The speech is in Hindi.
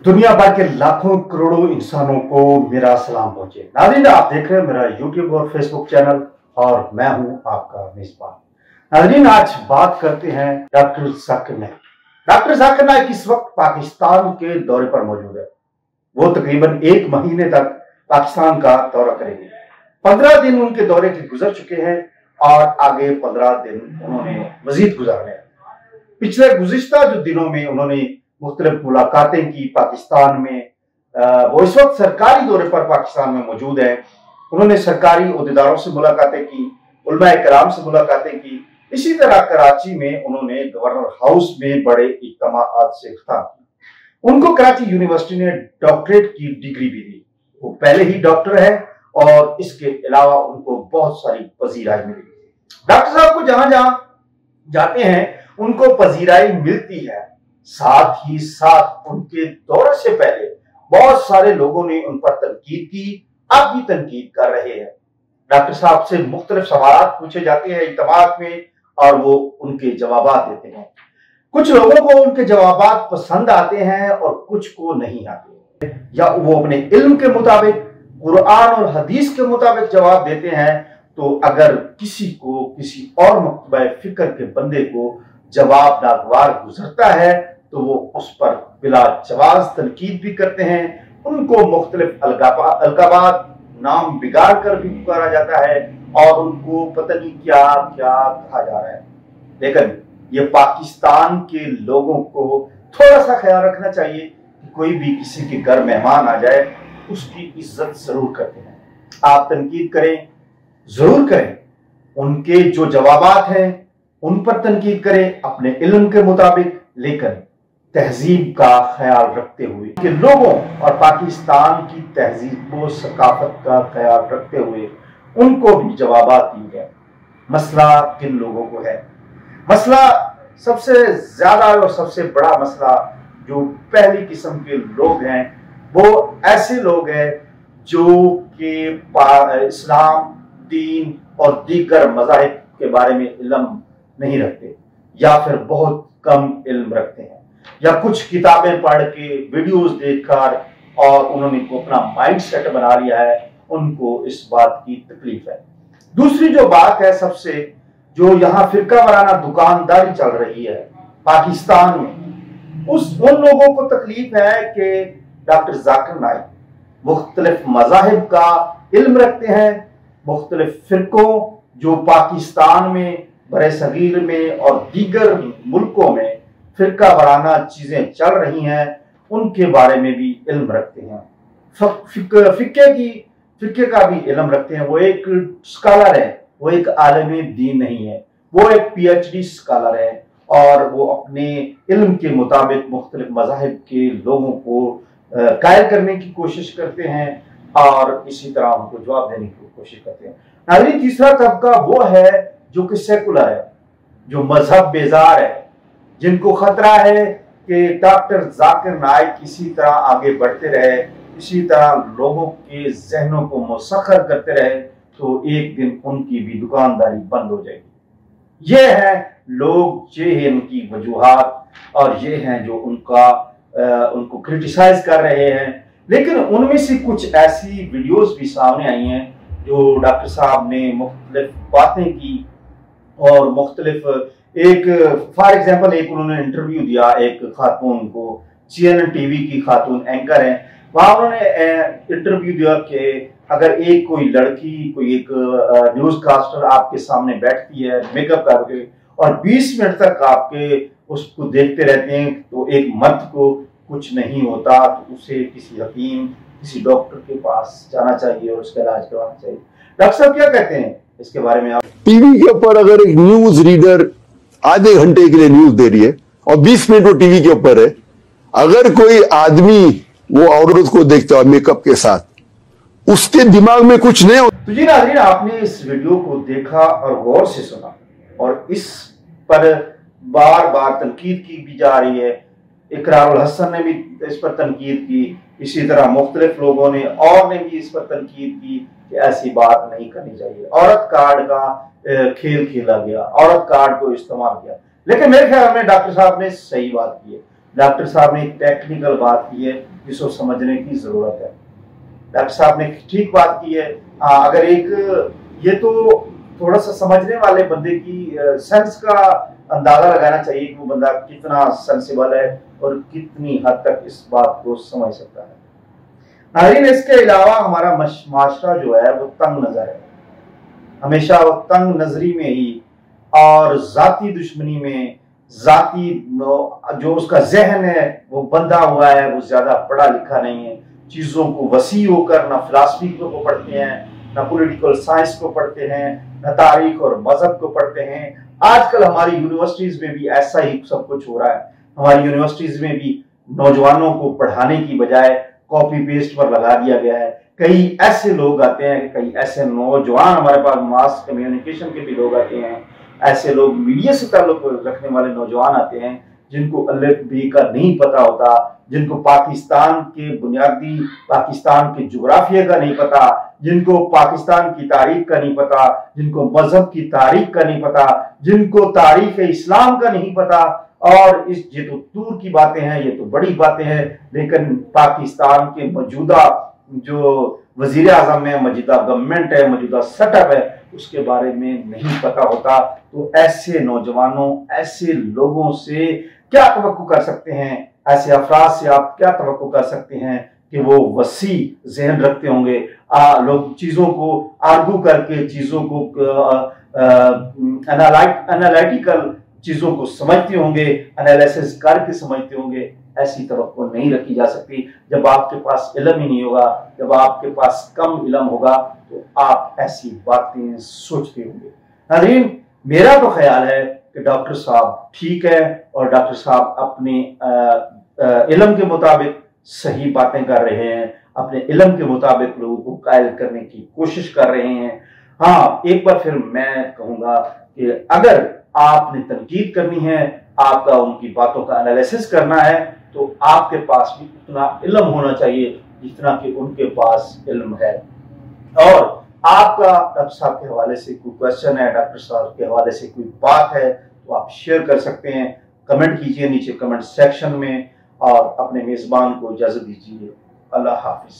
दुनिया भर के लाखों करोड़ों इंसानों को मेरा सलाम पहुंचे। नाज़रीन, आप देख रहे हैं मेरा यूट्यूब और फेसबुक चैनल और मैं हूं आपका मेजबान। नाज़रीन, आज बात करते हैं डॉक्टर जाकिर नाइक। डॉक्टर जाकिर नाइक इस वक्त पाकिस्तान के दौरे पर मौजूद है। वो तकरीबन 1 महीने तक पाकिस्तान का दौरा करेंगे। 15 दिन उनके दौरे के गुजर चुके हैं और आगे 15 दिन उन्होंने मजीद गुजारने हैं। पिछले गुज़िश्ता जो दिनों में उन्होंने मुख्तलिफ मुलाकातें की पाकिस्तान में। वो इस वक्त सरकारी दौरे पर पाकिस्तान में मौजूद है। उन्होंने सरकारी ओहदेदारों से मुलाकातें की, उलमाए कराम से मुलाकातें की। इसी तरह कराची में उन्होंने गवर्नर हाउस में बड़े इज्तिमाआत से खिताब किया। उनको कराची यूनिवर्सिटी ने डॉक्टरेट की डिग्री भी दी। वो पहले ही डॉक्टर है और इसके अलावा उनको बहुत सारी पजीराई मिली। डॉक्टर साहब को जहां जहां जाते हैं उनको पजीराई मिलती है। साथ ही साथ उनके दौरे से पहले बहुत सारे लोगों ने उन पर तनकीद की, अब भी तनकीद कर रहे हैं। डॉक्टर साहब से मुख्तलिफ सवाल पूछे जाते हैं इज्तिमाअत में और वो उनके जवाब देते हैं। कुछ लोगों को उनके जवाब पसंद आते हैं और कुछ को नहीं आते, या वो अपने इल्म के मुताबिक कुरान और हदीस के मुताबिक जवाब देते हैं। तो अगर किसी को किसी और मकतबा फिक्र के बंदे को जवाब नागवार गुजरता है तो वो उस पर बिला जवाज तनकीद भी करते हैं। उनको मुख्तलिफ अलकाबात नाम बिगाड़ कर भी पुकारा जाता है और उनको पता नहीं क्या क्या कहा जा रहा है। लेकिन ये पाकिस्तान के लोगों को थोड़ा सा ख्याल रखना चाहिए कि कोई भी किसी के घर मेहमान आ जाए उसकी इज्जत जरूर करते हैं। आप तनकीद करें, जरूर करें, उनके जो जवाबात हैं उन पर तनकीद करें अपने इल्म के मुताबिक, लेकिन तहजीब का ख्याल रखते हुए कि लोगों और पाकिस्तान की तहजीब व सकाफत का ख्याल रखते हुए उनको भी जवाब दिए गए। मसला किन लोगों को है? मसला सबसे ज्यादा और सबसे बड़ा मसला जो पहली किस्म के लोग हैं वो ऐसे लोग हैं जो कि इस्लाम, दीन और दीगर मज़ाहिब के बारे में इल्म नहीं रखते, या फिर बहुत कम इल्म रखते हैं, या कुछ किताबें पढ़ के वीडियोस देखकर और उन्होंने को अपना माइंड सेट बना लिया है। उनको इस बात की तकलीफ है। दूसरी जो बात है सबसे, जो यहाँ फिरका वाराना दुकानदारी चल रही है पाकिस्तान में, उन लोगों को तकलीफ है कि डॉक्टर जाकिर नाइक मुख्तलिफ मज़ाहिब का इल्म रखते हैं। मुख्तलिफ फिरकों जो पाकिस्तान में, बरे सगीर में और दीगर मुल्कों में फिरका वाराना चीजें चल रही हैं, उनके बारे में भी इल्म रखते हैं। फिक्के का भी इल्म रखते हैं। वो एक स्कॉलर है, वो एक आलिम दीन नहीं है, वो एक PhD स्कॉलर है और वो अपने इल्म के मुताबिक मुख्तलिफ मज़ाहिब के लोगों को कायल करने की कोशिश करते हैं और इसी तरह उनको जवाब देने की कोशिश करते हैं। नाज़रीन, तीसरा तबका वो है जो कि सेकुलर है, जो मजहब बेजार है, जिनको खतरा है कि डॉक्टर जाकिर नाइक इसी तरह आगे बढ़ते रहे, इसी तरह लोगों के जहनों को मुसख्खर करते रहे तो एक दिन उनकी भी दुकानदारी बंद हो जाएगी। ये है लोग, ये है उनकी वजूहात और ये हैं जो उनको क्रिटिसाइज कर रहे हैं। लेकिन उनमें से कुछ ऐसी वीडियोस भी सामने आई हैं जो डॉक्टर साहब ने मुख्तलिफ बातें की और मुख्तलिफ, एक फॉर एग्जाम्पल एक उन्होंने इंटरव्यू दिया एक खातून को, CNN TV की खातून एंकर है। वहां उन्होंने इंटरव्यू दिया कि अगर एक कोई लड़की, कोई एक न्यूज कास्टर आपके सामने बैठती है मेकअप करके और 20 मिनट तक आपके उसको देखते रहते हैं तो एक मर्द को कुछ नहीं होता, तो उसे किसी हकीम, किसी डॉक्टर के पास जाना चाहिए और उसका इलाज करवाना चाहिए। डॉक्टर साहब क्या कहते हैं इसके बारे में? आप टीवी के ऊपर अगर एक न्यूज रीडर आधे घंटे के लिए न्यूज दे रही है और 20 मिनट वो टीवी के ऊपर है, अगर कोई आदमी वो औरत को देखता है मेकअप के साथ, उसके दिमाग में कुछ नहीं हो। तो जी नाज़रीन, आपने इस वीडियो को देखा और गौर से सुना और इस पर बार बार तनकीद की भी जा रही है। इकरारुल हसन ने भी इस पर तनकीद की, इसी तरह मुख्तलिफ लोगों ने और ने भी इस पर तनकीद की कि ऐसी बात नहीं करनी चाहिए। औरत कार्ड का खेल खेला गया, औरत कार्ड को इस्तेमाल किया। लेकिन मेरे ख्याल में डॉक्टर साहब ने सही बात की है। डॉक्टर साहब ने एक टेक्निकल बात की है जिसको समझने की जरूरत है। डॉक्टर साहब ने ठीक बात की है। अगर एक ये तो थोड़ा सा समझने वाले बंदे की सेंस का अंदाजा लगाना चाहिए कि वो बंदा कितना सेंसिबल है और कितनी हद तक इस बात को समझ सकता है। नाज़रीन, इसके अलावा हमारा माशरा जो है वो तंग नजर है, हमेशा वो तंग नजरी में ही और जाती दुश्मनी में, जाती जो उसका जहन है वो बंधा हुआ है, वो ज्यादा पढ़ा लिखा नहीं है, चीजों को वसी होकर ना फिलासफी को पढ़ते हैं, ना पॉलिटिकल साइंस को पढ़ते हैं, ना तारीख और मजहब को पढ़ते हैं। आजकल हमारी यूनिवर्सिटीज में भी ऐसा ही सब कुछ हो रहा है। हमारी यूनिवर्सिटीज में भी नौजवानों को पढ़ाने की बजाय कॉपी पेस्ट पर लगा दिया गया है। कई ऐसे लोग आते हैं, कई ऐसे नौजवान हमारे पास मास कम्युनिकेशन के भी लोग आते हैं, ऐसे लोग मीडिया से ताल्लुक रखने वाले नौजवान आते हैं जिनको अल्फ बी का नहीं पता होता, जिनको पाकिस्तान के बुनियादी, पाकिस्तान के जुग्राफिया का नहीं पता, जिनको पाकिस्तान की तारीख का नहीं पता, जिनको मजहब की तारीख का नहीं पता, जिनको तारीख इस्लाम का नहीं पता। और ये तो दूर की बातें हैं, ये तो बड़ी बातें हैं, लेकिन पाकिस्तान के मौजूदा जो वजीर आजम है, मौजूदा गवर्नमेंट है, मौजूदा सेटअप है, उसके बारे में नहीं पता होता। तो ऐसे नौजवानों, ऐसे लोगों से क्या तवक्को कर सकते हैं, ऐसे अफराद से आप क्या तवक्को कर सकते हैं कि वो वसी जहन रखते होंगे, लोग चीजों को आर्गू करके, चीजों को एनालिटिकल चीजों को समझते होंगे, एनालिसिस करके समझते होंगे। ऐसी तवक्को नहीं रखी जा सकती। जब आपके पास इल्म ही नहीं होगा, जब आपके पास कम इल्म होगा, तो आप ऐसी बातें सोचते होंगे। नाज़रीन, मेरा तो ख्याल है कि डॉक्टर साहब ठीक है और डॉक्टर साहब अपने इल्म के मुताबिक सही बातें कर रहे हैं, अपने इल्म के मुताबिक लोगों को कायल करने की कोशिश कर रहे हैं। हाँ, एक बार फिर मैं कहूंगा कि अगर आपने तनकीद करनी है, आपका उनकी बातों का एनालिसिस करना है, तो आपके पास भी उतना इल्म होना चाहिए जितना कि उनके पास इल्म है। और आपका डॉक्टर साहब के हवाले से कोई क्वेश्चन है, डॉक्टर साहब के हवाले से कोई बात है, तो आप शेयर कर सकते हैं, कमेंट कीजिए नीचे कमेंट सेक्शन में और अपने मेजबान को इजाजत दीजिए। अल्लाह हाफिज।